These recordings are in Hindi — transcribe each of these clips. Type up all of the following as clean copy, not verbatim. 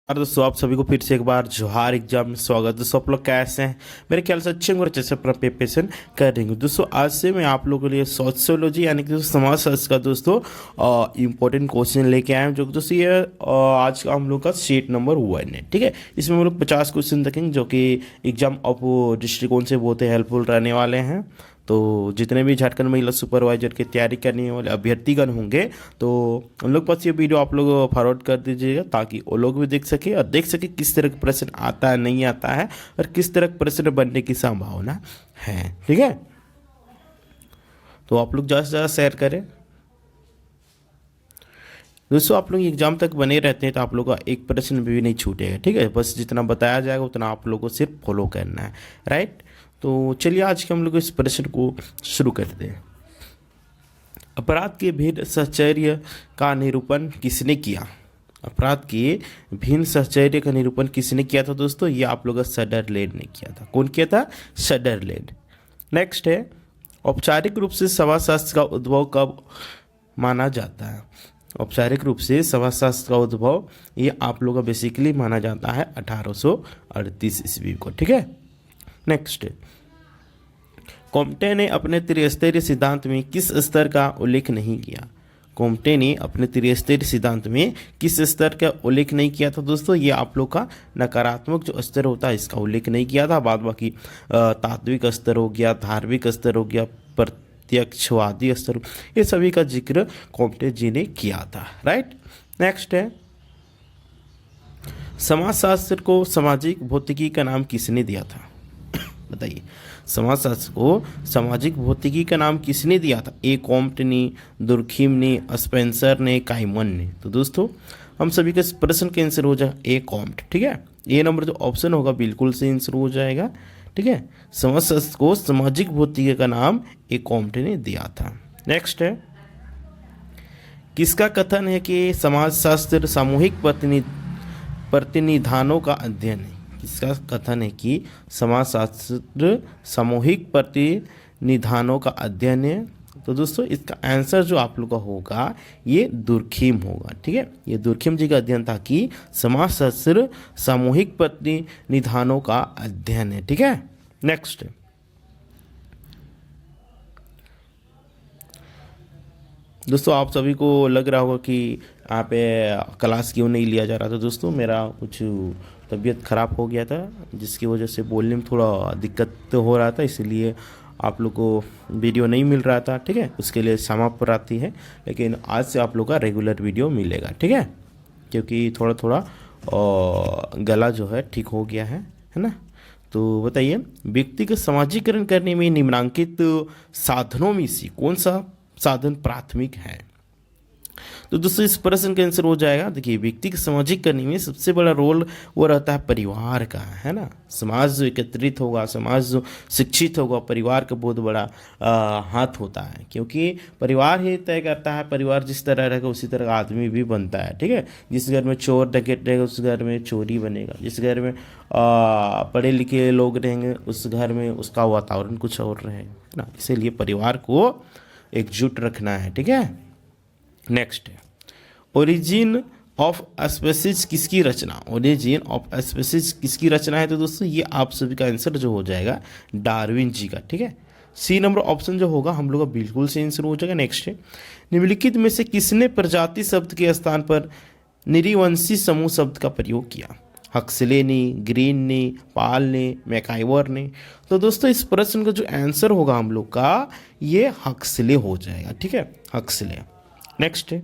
और दोस्तों आप सभी को फिर से एक बार जोहार एग्जाम में स्वागत। दोस्तों आप लोग कैसे हैं? मेरे ख्याल से अच्छे और अच्छे से अपना प्रिपरेशन कर रही हूँ। दोस्तों आज से मैं आप लोगों के लिए सोशियोलॉजी यानी कि समाज शास्त्र का दोस्तों इंपॉर्टेंट क्वेश्चन लेके आए हैं, जो कि दोस्तों ये आज का हम लोग का शीट नंबर 1 है। ठीक है, इसमें हम लोग 50 क्वेश्चन देखेंगे जो कि एग्जाम ऑफ दृष्टिकोण से बहुत ही हेल्पफुल रहने वाले हैं। तो जितने भी झारखंड महिला सुपरवाइजर की तैयारी करने वाले अभ्यर्थीगण होंगे तो उन लोग पास ये वीडियो आप लोग फॉरवर्ड कर दीजिएगा, ताकि वो लोग भी देख सके और देख सके किस तरह का प्रश्न आता है, नहीं आता है, और किस तरह का प्रश्न बनने की संभावना है। ठीक है, तो आप लोग ज़्यादा से ज़्यादा शेयर करें। दोस्तों आप लोग एग्जाम तक बने रहते हैं तो आप लोग का एक प्रश्न भी नहीं छूटेगा। ठीक है, बस जितना बताया जाएगा उतना आप लोगों को सिर्फ फॉलो करना है, राइट। तो चलिए आज के हम लोग इस प्रश्न को शुरू करते हैं। अपराध के भिन्न साहचर्य का निरूपण किसने किया? अपराध के भिन्न साहचर्य का निरूपण किसने किया था दोस्तों? ये आप लोग का सडरलैंड ने किया था। कौन किया था? सडरलैंड। नेक्स्ट है, औपचारिक रूप से समाजशास्त्र का उद्भव कब माना जाता है? औपचारिक रूप से समाजशास्त्र का उद्भव ये आप लोग का बेसिकली माना जाता है 1838 ईस्वी को। ठीक है, नेक्स्ट, कॉम्टे ने अपने त्रिस्तरीय सिद्धांत में किस स्तर का उल्लेख नहीं किया? कॉम्टे ने अपने त्रिस्तरीय सिद्धांत में किस स्तर का उल्लेख नहीं किया था दोस्तों? ये आप लोग का नकारात्मक जो स्तर होता है इसका उल्लेख नहीं किया था। बाद बाकी तात्विक स्तर हो गया, धार्मिक स्तर हो गया, प्रत्यक्षवादी स्तर, ये सभी का जिक्र कॉम्टे जी ने किया था, राइट। नेक्स्ट है, समाजशास्त्र को सामाजिक भौतिकी का नाम किसने दिया था? बताइए, समाजशास्त्र को सामाजिक भौतिकी का नाम किसने दिया था? ए कॉम्ट ने, दुर्खिम ने, स्पेंसर ने, काइमन ने। तो दोस्तों हम सभी के इस प्रश्न का आंसर हो जाएगा ए कॉम्ट। ठीक है, ए नंबर जो ऑप्शन होगा बिल्कुल से आंसर हो जाएगा। ठीक है, समाजशास्त्र को सामाजिक भौतिकी का नाम ए कॉम्ट ने दिया था। नेक्स्ट है, किसका कथन है कि समाजशास्त्र सामूहिक प्रतिनिधानों का अध्ययन है? किसका कथन है कि समाजशास्त्र सामूहिक प्रतिनिधानों का अध्ययन है? तो दोस्तों इसका आंसर जो आप लोग का होगा ये दुर्खिम होगा। ठीक है, ये दुर्खिम जी का अध्ययन था कि समाजशास्त्र सामूहिक प्रतिनिधानों का अध्ययन है। ठीक है, नेक्स्ट, दोस्तों आप सभी को लग रहा होगा कि यहाँ पे क्लास क्यों नहीं लिया जा रहा था। दोस्तों मेरा कुछ तबीयत ख़राब हो गया था जिसकी वजह से बोलने में थोड़ा दिक्कत हो रहा था, इसीलिए आप लोग को वीडियो नहीं मिल रहा था। ठीक है, उसके लिए क्षमा प्रार्थी है, लेकिन आज से आप लोग का रेगुलर वीडियो मिलेगा। ठीक है, क्योंकि थोड़ा थोड़ा गला जो है ठीक हो गया है ना। तो बताइए, व्यक्ति का समाजीकरण करने में निम्नलिखित साधनों में से कौन सा साधन प्राथमिक है? तो दोस्तों इस प्रश्न का आंसर हो जाएगा, देखिए व्यक्ति के सामाजिक करने में सबसे बड़ा रोल वो रहता है परिवार का, है ना। समाज जो एकत्रित होगा, समाज जो शिक्षित होगा, परिवार का बहुत बड़ा हाथ होता है, क्योंकि परिवार ही तय करता है। परिवार जिस तरह रहेगा उसी तरह का आदमी भी बनता है। ठीक है, जिस घर में चोर डकैत रहेगा उस घर में चोरी बनेगा, जिस घर में पढ़े लिखे लोग रहेंगे उस घर में उसका वातावरण कुछ और रहेगा, है ना। इसीलिए परिवार को एकजुट रखना है। ठीक है, नेक्स्ट है, ओरिजिन ऑफ स्पीसीज किसकी रचना? ओरिजिन ऑफ स्पीसीज किसकी रचना है? तो दोस्तों ये आप सभी का आंसर जो हो जाएगा डार्विन जी का। ठीक है, सी नंबर ऑप्शन जो होगा हम लोग का बिल्कुल से आंसर हो जाएगा। नेक्स्ट है, निम्नलिखित में से किसने प्रजाति शब्द के स्थान पर निरीवंशी समूह शब्द का प्रयोग किया? हक्सले ने, ग्रीन ने, पाल ने, मैकाइवर ने। तो दोस्तों इस प्रश्न का जो आंसर होगा हम लोग का ये हक्सले हो जाएगा। ठीक है, हक्सले। नेक्स्ट है,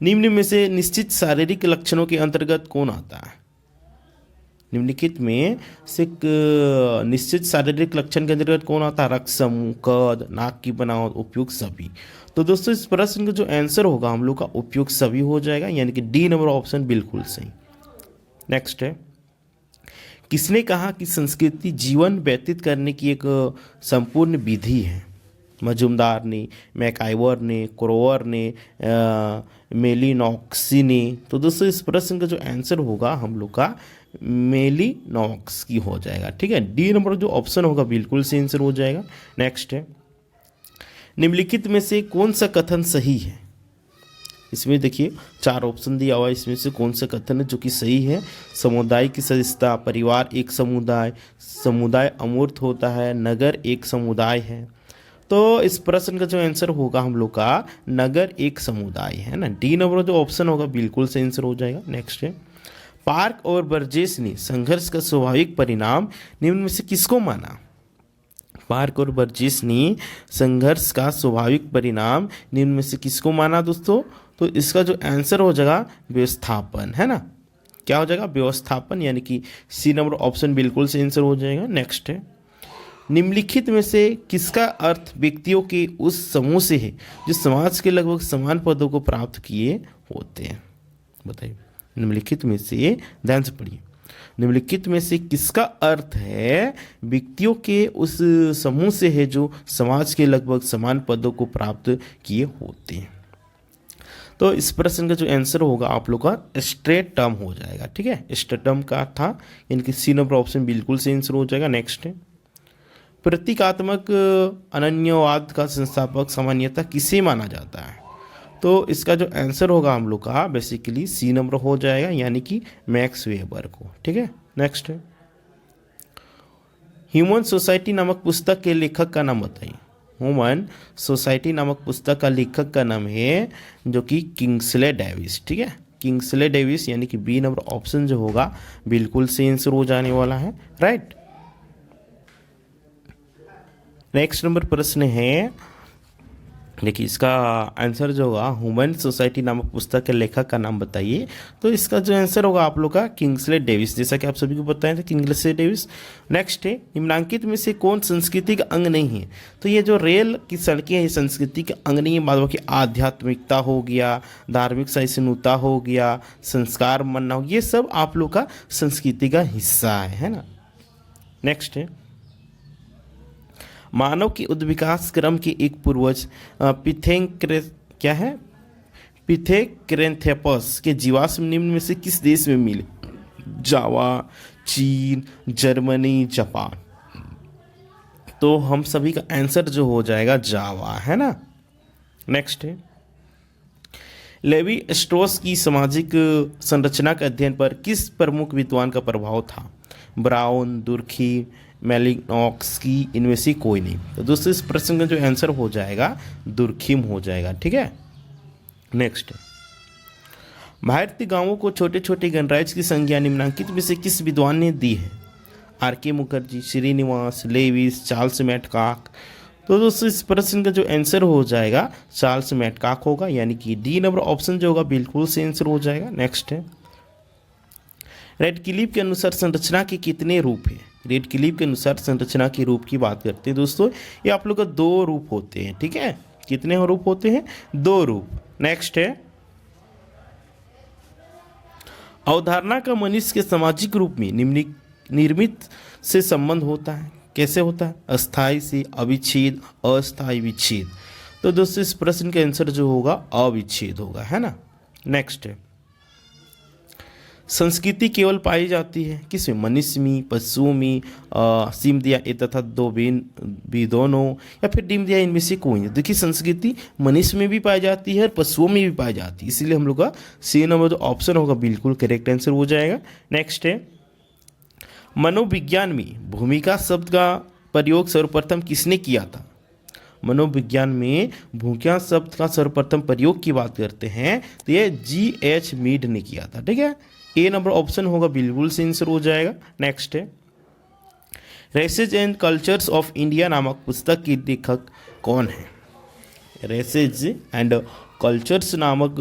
निम्न में से निश्चित शारीरिक लक्षणों के अंतर्गत कौन आता है? निम्नलिखित में से निश्चित शारीरिक लक्षण के अंतर्गत कौन आता है? रक्त समूह, कद, नाक की बनावट, उपयुक्त सभी। तो दोस्तों इस प्रश्न का जो आंसर होगा हम लोग का उपयुक्त सभी हो जाएगा, यानी कि डी नंबर ऑप्शन बिल्कुल सही। नेक्स्ट है, किसने कहा कि संस्कृति जीवन व्यतीत करने की एक संपूर्ण विधि है? मजुमदार ने, मैकाइवर ने, क्रोवर ने, मेलिनॉक्सी ने। तो दोस्तों इस प्रश्न का जो आंसर होगा हम लोग का मेलिनॉक्स की हो जाएगा। ठीक है, डी नंबर जो ऑप्शन होगा बिल्कुल से आंसर हो जाएगा। नेक्स्ट है, निम्नलिखित में से कौन सा कथन सही है? इसमें देखिए 4 ऑप्शन दिया हुआ है, इसमें से कौन सा कथन है जो कि सही है। समुदाय की सदस्यता, परिवार एक समुदाय, समुदाय अमूर्त होता है, नगर एक समुदाय है। तो इस प्रश्न का जो आंसर होगा हम लोग का नगर एक समुदाय है ना। डी नंबर जो ऑप्शन होगा बिल्कुल सही आंसर हो जाएगा। नेक्स्ट है, पार्क और बर्जेस ने संघर्ष का स्वाभाविक परिणाम निम्न में से किसको माना। पार्क और बर्जेस ने संघर्ष का स्वाभाविक परिणाम निम्न में से किसको माना दोस्तों। तो इसका जो आंसर हो जाएगा व्यवस्थापन, है ना। क्या हो जाएगा, व्यवस्थापन, यानी कि सी नंबर ऑप्शन बिल्कुल से आंसर हो जाएगा। नेक्स्ट है, निम्नलिखित में से किसका अर्थ व्यक्तियों के उस समूह से है जो समाज के लगभग समान पदों को प्राप्त किए होते हैं। बताइए, निम्नलिखित में से, ध्यान से पढ़िए, निम्नलिखित में से किसका अर्थ है व्यक्तियों के उस समूह से है जो समाज के लगभग समान पदों को प्राप्त किए होते हैं। तो इस प्रश्न का जो आंसर होगा आप लोग का स्ट्रेट टर्म हो जाएगा। ठीक है, स्ट्रेट टर्म का था, यानी सी नंबर ऑप्शन बिल्कुल से आंसर हो जाएगा। नेक्स्ट है, प्रतीकात्मक अनन्यवाद का संस्थापक सामान्यतः किसे माना जाता है। तो इसका जो आंसर होगा हम लोग का बेसिकली सी नंबर हो जाएगा, यानी कि मैक्स वेबर को। ठीक है, नेक्स्ट है, ह्यूमन सोसाइटी नामक पुस्तक के लेखक का नाम बताइए। ह्यूमन सोसाइटी नामक पुस्तक का लेखक का नाम है जो कि किंग्सले डेविस। ठीक है, किंग्सले डेविस, यानी कि बी नंबर ऑप्शन जो होगा बिल्कुल से आंसर हो जाने वाला है। राइट, नेक्स्ट नंबर प्रश्न है, देखिए इसका आंसर जो होगा ह्यूमन सोसाइटी नामक पुस्तक के लेखक का नाम बताइए। तो इसका जो आंसर होगा आप लोग का किंग्सले डेविस, जैसा कि आप सभी को बताए थे, किंग्सले डेविस। नेक्स्ट है, निम्नलिखित में से कौन संस्कृति का अंग नहीं है। तो ये जो रेल की सड़कें हैं, संस्कृति के अंग नहीं है। बाद बाकी आध्यात्मिकता हो गया, धार्मिक सहिष्णुता हो गया, संस्कार मानना हो, ये सब आप लोग का संस्कृति का हिस्सा है ना। नेक्स्ट है, मानव के उद्विकास क्रम के एक पूर्वज क्या है, पिथेकेरेंथेपस के जीवाश्म निम्न में से किस देश में मिले। जावा, चीन, जर्मनी, जापान। तो हम सभी का आंसर जो हो जाएगा जावा, है ना। नेक्स्ट है, लेवी स्ट्रॉस की सामाजिक संरचना के अध्ययन पर किस प्रमुख विद्वान का प्रभाव था। ब्राउन, दुर्खी, मेलिनोव्स्की, इनमें से कोई नहीं। तो दोस्तों इस प्रश्न का जो आंसर हो जाएगा दुर्खिम हो जाएगा। ठीक है, नेक्स्ट, भारतीय गांवों को छोटे छोटे गणराज्य की संज्ञा निम्नलिखित में से किस विद्वान ने दी है। R K. Mukherjee, Srinivas, Lewis, Charles Metcalfe. तो दोस्तों इस प्रश्न का जो आंसर हो जाएगा चार्ल्स मैटकाक होगा, यानी कि डी नंबर ऑप्शन जो होगा बिल्कुल से आंसर हो जाएगा। नेक्स्ट है, रेडक्लिफ के अनुसार संरचना के कितने रूप हैं। रेडक्लिफ के अनुसार संरचना के रूप की बात करते हैं दोस्तों, ये आप लोग का 2 रूप होते हैं। ठीक है, कितने रूप होते हैं, 2 रूप। नेक्स्ट है, अवधारणा का मनुष्य के सामाजिक रूप में निर्मित से संबंध होता है। कैसे होता है, अस्थाई से, अविच्छेद, अस्थाई, विच्छेद। तो दोस्तों इस प्रश्न का आंसर जो होगा अविच्छेद होगा, है ना। नेक्स्ट है, संस्कृति केवल पाई जाती है किसमें, मनुष्य में, पशुओं में, सिम दिया ए तथा दो भी दोनों, या फिर डिम दिया इनमें से कोई नहीं। देखिए संस्कृति मनुष्य में भी पाई जाती है और पशुओं में भी पाई जाती है, इसीलिए हम लोग का सी नंबर जो ऑप्शन होगा बिल्कुल करेक्ट आंसर हो जाएगा। नेक्स्ट है, मनोविज्ञान में भूमिका शब्द का प्रयोग सर्वप्रथम किसने किया था। मनोविज्ञान में भूमिका शब्द का सर्वप्रथम प्रयोग की बात करते हैं तो ये G.H. मीड ने किया था। ठीक है, ए नंबर ऑप्शन होगा बिल्कुल से आंसर हो जाएगा। नेक्स्ट है, races and cultures of India नामक पुस्तक की लेखक कौन है। रेसेज एंड कल्चर्स नामक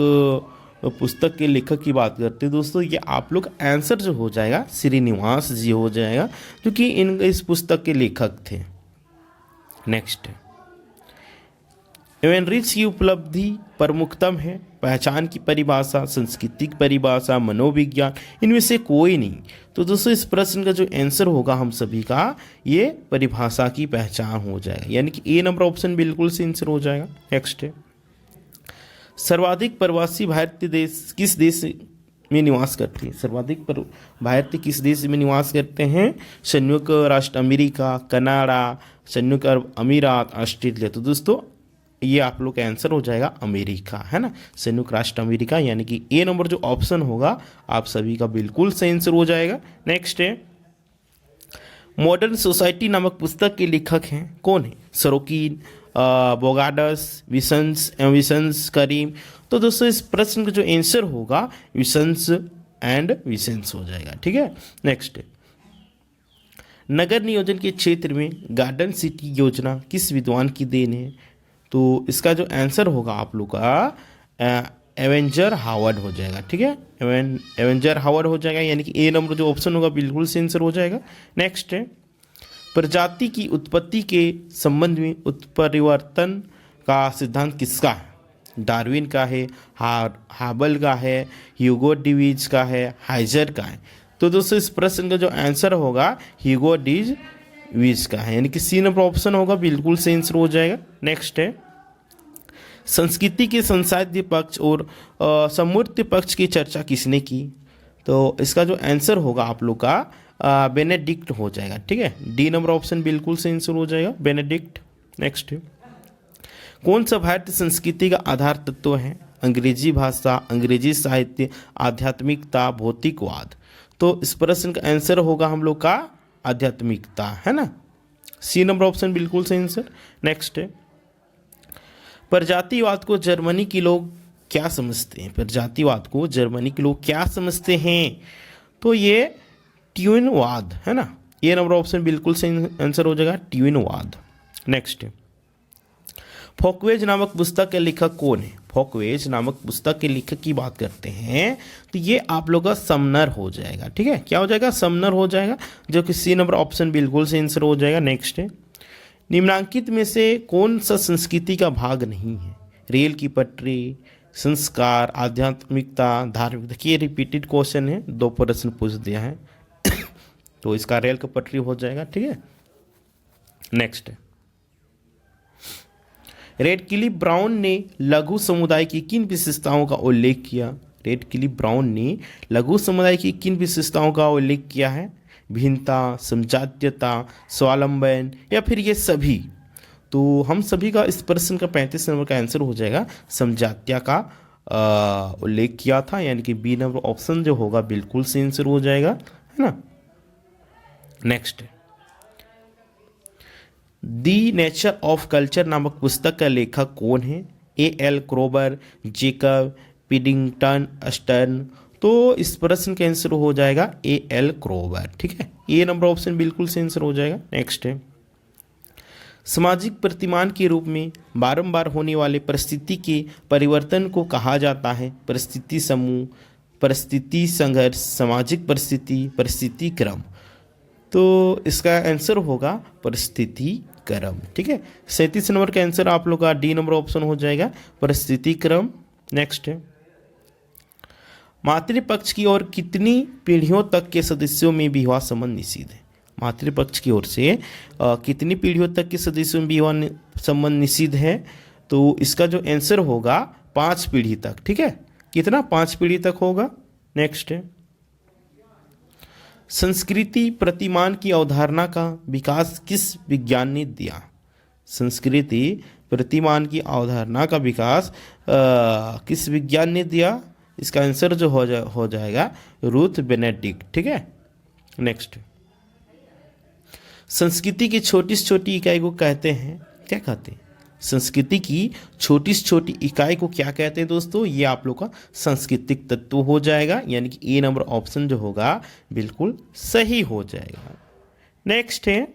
पुस्तक के लेखक की बात करते हैं दोस्तों, ये आप लोग आंसर जो हो जाएगा श्रीनिवास जी हो जाएगा, जो कि इस पुस्तक के लेखक थे। नेक्स्ट है, एवेनरिच की उपलब्धि प्रमुखतम है। पहचान की परिभाषा, सांस्कृतिक परिभाषा, मनोविज्ञान, इनमें से कोई नहीं। तो दोस्तों इस प्रश्न का जो आंसर होगा हम सभी का ये परिभाषा की पहचान हो जाएगा, यानी कि ए नंबर ऑप्शन बिल्कुल से आंसर हो जाएगा। नेक्स्ट है, सर्वाधिक प्रवासी भारतीय देश किस देश में निवास करते हैं। सर्वाधिक भारतीय किस देश में निवास करते हैं। संयुक्त राष्ट्र अमेरिका, कनाडा, संयुक्त अरब अमीरात, ऑस्ट्रेलिया। तो दोस्तों ये आप लोग का आंसर हो जाएगा अमेरिका, है ना, संयुक्त राष्ट्र अमेरिका, यानी कि ए नंबर जो ऑप्शन होगा आप सभी का बिल्कुल सही आंसर हो जाएगा। नेक्स्ट है, मॉडर्न सोसाइटी नामक पुस्तक के लेखक हैं कौन है? सरोकिन, बोगाडस, विसंस करीम। तो दोस्तों इस प्रश्न का जो आंसर होगा विसंस एंड विसेंस हो जाएगा, ठीक है। नेक्स्ट, नगर नियोजन के क्षेत्र में गार्डन सिटी योजना किस विद्वान की देन है? तो इसका जो आंसर होगा आप लोग का एवेंजर हावर्ड हो जाएगा, ठीक है, एवेंजर हावर्ड हो जाएगा, यानी कि ए नंबर जो ऑप्शन होगा बिल्कुल से आंसर हो जाएगा। नेक्स्ट है, प्रजाति की उत्पत्ति के संबंध में उत्परिवर्तन का सिद्धांत किसका है? डार्विन का है, हाबल का है, ह्यूगो डिवीज का है, हाइजर का है। तो दोस्तों इस प्रश्न का जो आंसर होगा ह्यूगो डिवीज का है, यानी कि सी नंबर ऑप्शन होगा बिल्कुल सही आंसर हो जाएगा। नेक्स्ट है, संस्कृति के संसाध्य पक्ष और समूर्त पक्ष की चर्चा किसने की? तो इसका जो आंसर होगा आप लोग का बेनेडिक्ट हो जाएगा, ठीक है, डी नंबर ऑप्शन बिल्कुल सही आंसर हो जाएगा, बेनेडिक्ट। नेक्स्ट है, कौन सा भारतीय संस्कृति का आधार तत्व है? अंग्रेजी भाषा, अंग्रेजी साहित्य, आध्यात्मिकता, भौतिकवाद। तो इस प्रश्न का आंसर होगा हम लोग का आध्यात्मिकता, है ना, सी नंबर ऑप्शन बिल्कुल सही आंसर। नेक्स्ट है, प्रजातिवाद को जर्मनी के लोग क्या समझते हैं? प्रजातिवाद को जर्मनी के लोग क्या समझते हैं? तो ये ट्यूनवाद, है ना, ये नंबर ऑप्शन बिल्कुल सही आंसर हो जाएगा, ट्यूनवाद। नेक्स्ट, फोकवेज नामक पुस्तक के लेखक कौन है? फोकवेज नामक पुस्तक के लेखक की बात करते हैं तो ये आप लोग का समनर हो जाएगा, ठीक है, क्या हो जाएगा? समनर हो जाएगा, जो कि सी नंबर ऑप्शन बिल्कुल सही आंसर हो जाएगा। नेक्स्ट है, निम्नांकित में से कौन सा संस्कृति का भाग नहीं है? रेल की पटरी, संस्कार, आध्यात्मिकता, धार्मिकता। ये रिपीटेड क्वेश्चन है, 2 प्रश्न पूछ दिया है तो इसका रेल की पटरी हो जाएगा, ठीक है। नेक्स्ट है, रेडक्लिफ ब्राउन ने लघु समुदाय की किन विशेषताओं का उल्लेख किया? रेडक्लिफ ब्राउन ने लघु समुदाय की किन विशेषताओं का उल्लेख किया है? भिन्नता, समजातीयता, स्वावलंबन या फिर ये सभी? तो हम सभी का इस प्रश्न का 35 नंबर का आंसर हो जाएगा समजातीय का उल्लेख किया था, यानी कि बी नंबर ऑप्शन जो होगा बिल्कुल सही आंसर हो जाएगा, है ना। Next, the nature of culture नामक पुस्तक का लेखक कौन है? A.L. क्रोबर, जेकब, पिडिंगटन, अस्टर्न। तो इस प्रश्न का आंसर हो जाएगा A.L. क्रोबर, ठीक है, ये नंबर ऑप्शन बिल्कुल सही आंसर हो जाएगा। नेक्स्ट है, सामाजिक प्रतिमान के रूप में बारंबार होने वाले परिस्थिति के परिवर्तन को कहा जाता है? परिस्थिति समूह, परिस्थिति संघर्ष, सामाजिक परिस्थिति, परिस्थिति क्रम। तो इसका आंसर होगा परिस्थिति क्रम, ठीक है, 37 नंबर का आंसर आप लोग का डी नंबर ऑप्शन हो जाएगा, परिस्थिति क्रम। नेक्स्ट है, मातृपक्ष की ओर कितनी पीढ़ियों तक के सदस्यों में विवाह संबंध निषिद्ध है? मातृपक्ष की ओर से कितनी पीढ़ियों तक के सदस्यों में विवाह संबंध निषिद्ध है? तो इसका जो आंसर होगा 5 पीढ़ी तक, ठीक है, कितना? 5 पीढ़ी तक होगा। नेक्स्ट है, संस्कृति प्रतिमान की अवधारणा का विकास किस विज्ञान ने दिया? संस्कृति प्रतिमान की अवधारणा का विकास किस विज्ञान ने दिया? इसका आंसर जो हो जाएगा रूथ बेनेडिक्ट, ठीक है। नेक्स्ट, संस्कृति की छोटी से छोटी इकाई को कहते हैं, क्या कहते हैं? संस्कृति की छोटी से छोटी इकाई को क्या कहते हैं दोस्तों? ये आप लोग का सांस्कृतिक तत्व हो जाएगा, यानी कि ए नंबर ऑप्शन जो होगा बिल्कुल सही हो जाएगा। नेक्स्ट है,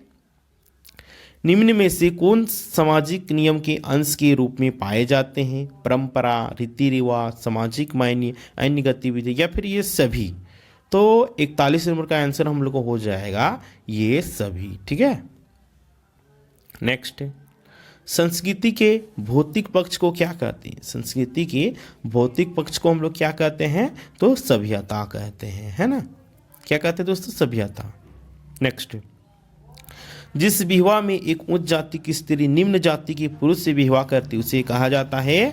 निम्न में से कौन सामाजिक नियम के अंश के रूप में पाए जाते हैं? परंपरा, रीति रिवाज, सामाजिक मायने, अन्य गतिविधि या फिर ये सभी? तो 41 नंबर का आंसर हम लोग को हो जाएगा ये सभी, ठीक है। नेक्स्ट है, संस्कृति के भौतिक पक्ष को क्या कहते हैं? संस्कृति के भौतिक पक्ष को हम लोग क्या कहते हैं? तो सभ्यता कहते हैं, है ना, क्या कहते हैं दोस्तों? सभ्यता। नेक्स्ट, जिस विवाह में एक उच्च जाति की स्त्री निम्न जाति के पुरुष से विवाह करती उसे कहा जाता है?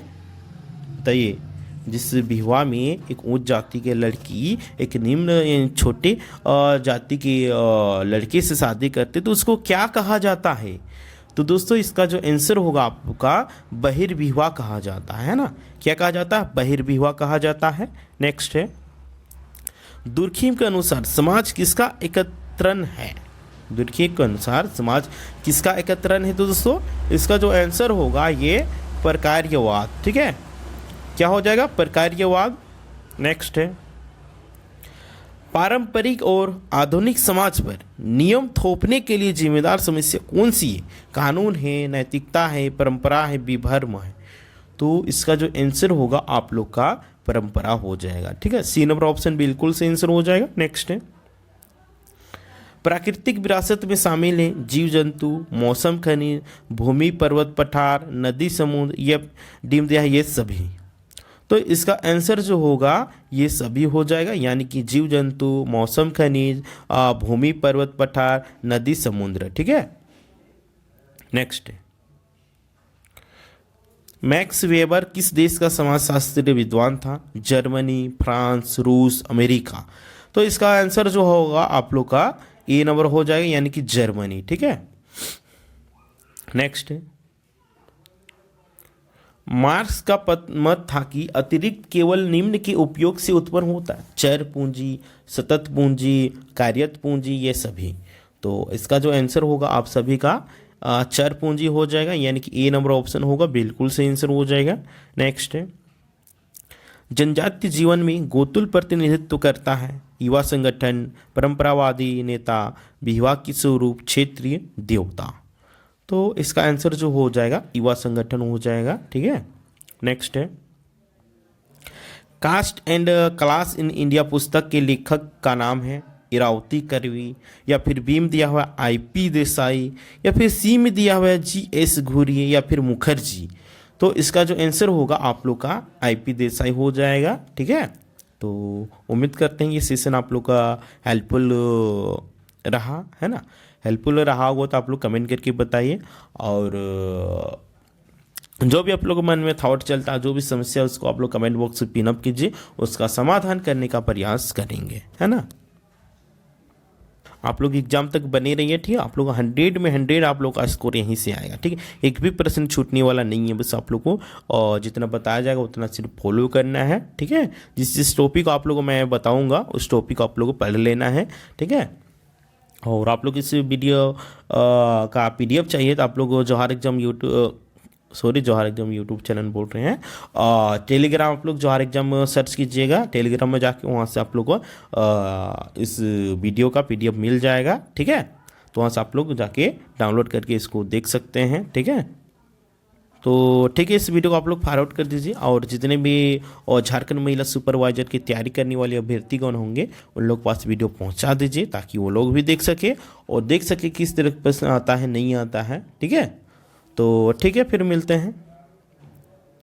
बताइए, जिस विवाह में एक उच्च जाति के लड़की एक निम्न छोटे जाति के लड़के से शादी करते तो उसको क्या कहा जाता है? तो दोस्तों इसका जो आंसर होगा आपका बहिर्विवाह कहा जाता है ना। क्या कहा जाता है? बहिर्विवाह कहा जाता है। नेक्स्ट है, दुर्खिम के अनुसार समाज किसका एकत्रण है? दुर्खिम के अनुसार समाज किसका एकत्रण है? तो दोस्तों इसका जो आंसर होगा ये प्रकार्यवाद। ठीक है, क्या हो जाएगा? प्रकार्यवाद। नेक्स्ट है, पारंपरिक और आधुनिक समाज पर नियम थोपने के लिए जिम्मेदार समस्या कौन सी है? कानून है, नैतिकता है, परंपरा है, विभर्म है? तो इसका जो आंसर होगा आप लोग का परंपरा हो जाएगा। ठीक है, सी नंबर ऑप्शन बिल्कुल से आंसर हो जाएगा। नेक्स्ट है, प्राकृतिक विरासत में शामिल है जीव जंतु, मौसम, खनिज, भूमि, पर्वत, पठार, नदी, समुद्र, ये डीम दिया है ये सभी। तो इसका आंसर जो होगा ये सभी हो जाएगा, यानी कि जीव जंतु, मौसम, खनिज, भूमि, पर्वत, पठार, नदी, समुद्र। ठीक है, नेक्स्ट है, मैक्स वेबर किस देश का समाजशास्त्रीय विद्वान था? जर्मनी, फ्रांस, रूस, अमेरिका? तो इसका आंसर जो होगा आप लोग का ए नंबर हो जाएगा, यानी कि जर्मनी। ठीक है, नेक्स्ट है, मार्क्स का मत था कि अतिरिक्त केवल निम्न के उपयोग से उत्पन्न होता है: चर पूंजी, सतत पूंजी, कार्यत पूंजी, ये सभी। तो इसका जो आंसर होगा आप सभी का चर पूंजी हो जाएगा, यानी कि ए नंबर ऑप्शन होगा, बिल्कुल सही आंसर हो जाएगा। नेक्स्ट है, जनजातीय जीवन में गोकुल प्रतिनिधित्व करता है युवा संगठन, परंपरावादी नेता, विवाह की स्वरूप, क्षेत्रीय देवता? तो इसका आंसर जो हो जाएगा युवा संगठन हो जाएगा। ठीक है, नेक्स्ट है, caste and class in India पुस्तक के लेखक का नाम है इरावती करवी, या फिर बी में दिया हुआ IP देसाई, या फिर सी में दिया हुआ है GS घुरिये, या फिर मुखर्जी? तो इसका जो आंसर होगा आप लोग का IP देसाई हो जाएगा। ठीक है, तो उम्मीद करते हैं ये सेशन आप लोग का हेल्पफुल रहा है ना। हेल्पफुल रहा होगा तो आप लोग कमेंट करके बताइए, और जो भी आप लोगों के मन में थॉट चलता है, जो भी समस्या है उसको आप लोग कमेंट बॉक्स में पिन अप कीजिए, उसका समाधान करने का प्रयास करेंगे, है ना। आप लोग एग्जाम तक बने रहिए। ठीक है, आप लोग 100 में 100 आप लोग का स्कोर यहीं से आएगा। ठीक है, एक भी प्रश्न छूटने वाला नहीं है, बस आप लोग को और जितना बताया जाएगा उतना सिर्फ फॉलो करना है। ठीक है, जिस टॉपिक को आप लोगों को मैं बताऊंगा उस टॉपिक को आप लोगों को पढ़ लेना है। ठीक है, और आप लोग इस वीडियो का PDF चाहिए तो आप लोग जोहार एग्जाम यूट्यूब चैनल बोल रहे हैं, और टेलीग्राम आप लोग जोहार एग्जाम सर्च कीजिएगा, टेलीग्राम में जाके वहाँ से आप लोग को इस वीडियो का PDF मिल जाएगा। ठीक है, तो वहाँ से आप लोग जाके डाउनलोड करके इसको देख सकते हैं। ठीक है, तो ठीक है, इस वीडियो को आप लोग फॉरवर्ड कर दीजिए, और जितने भी और झारखंड महिला सुपरवाइजर की तैयारी करने वाले अभ्यर्थीगण होंगे उन लोग के पास वीडियो पहुंचा दीजिए, ताकि वो लोग भी देख सके और देख सके किस तरह प्रश्न आता है नहीं आता है। ठीक है, तो ठीक है, फिर मिलते हैं।